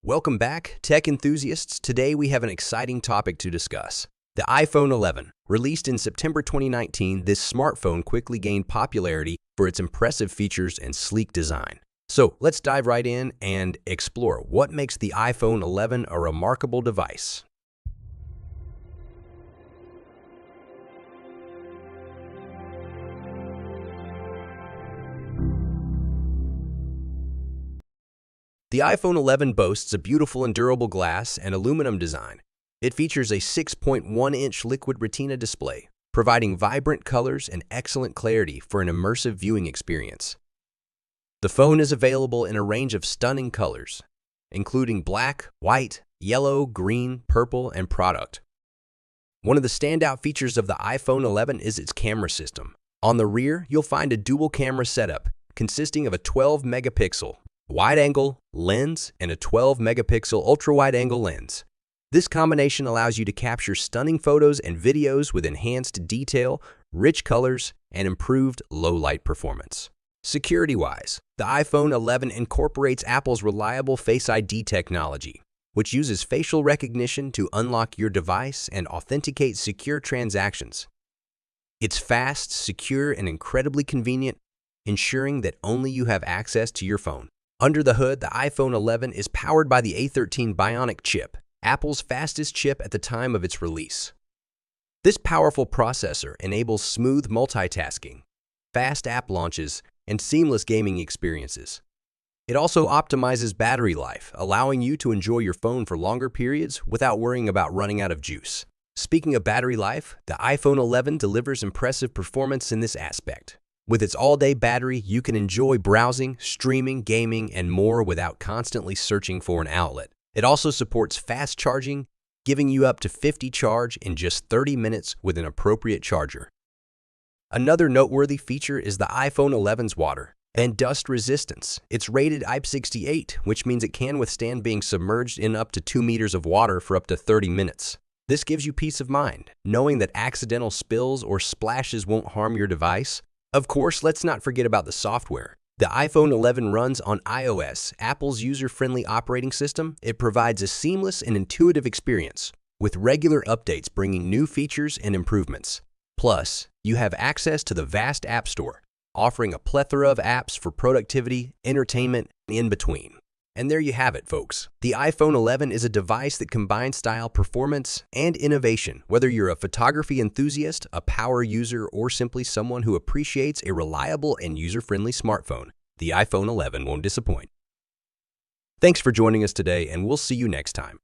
Welcome back, tech enthusiasts. Today we have an exciting topic to discuss. The iPhone 11. Released in September 2019, this smartphone quickly gained popularity for its impressive features and sleek design. So let's dive right in and explore what makes the iPhone 11 a remarkable device. The iPhone 11 boasts a beautiful and durable glass and aluminum design. It features a 6.1-inch liquid retina display, providing vibrant colors and excellent clarity for an immersive viewing experience. The phone is available in a range of stunning colors, including black, white, yellow, green, purple, and product. One of the standout features of the iPhone 11 is its camera system. On the rear, you'll find a dual camera setup consisting of a 12-megapixel wide-angle lens and a 12-megapixel ultra-wide-angle lens. This combination allows you to capture stunning photos and videos with enhanced detail, rich colors, and improved low-light performance. Security-wise, the iPhone 11 incorporates Apple's reliable Face ID technology, which uses facial recognition to unlock your device and authenticate secure transactions. It's fast, secure, and incredibly convenient, ensuring that only you have access to your phone. Under the hood, the iPhone 11 is powered by the A13 Bionic chip, Apple's fastest chip at the time of its release. This powerful processor enables smooth multitasking, fast app launches, and seamless gaming experiences. It also optimizes battery life, allowing you to enjoy your phone for longer periods without worrying about running out of juice. Speaking of battery life, the iPhone 11 delivers impressive performance in this aspect. With its all-day battery, you can enjoy browsing, streaming, gaming, and more without constantly searching for an outlet. It also supports fast charging, giving you up to 50 charge in just 30 minutes with an appropriate charger. Another noteworthy feature is the iPhone 11's water and dust resistance. It's rated IP68, which means it can withstand being submerged in up to 2 meters of water for up to 30 minutes. This gives you peace of mind, knowing that accidental spills or splashes won't harm your device. Of course, let's not forget about the software. The iPhone 11 runs on iOS, Apple's user-friendly operating system. It provides a seamless and intuitive experience, with regular updates bringing new features and improvements. Plus, you have access to the vast App Store, offering a plethora of apps for productivity, entertainment, and in between. And there you have it, folks. The iPhone 11 is a device that combines style, performance, and innovation. Whether you're a photography enthusiast, a power user, or simply someone who appreciates a reliable and user-friendly smartphone, the iPhone 11 won't disappoint. Thanks for joining us today, and we'll see you next time.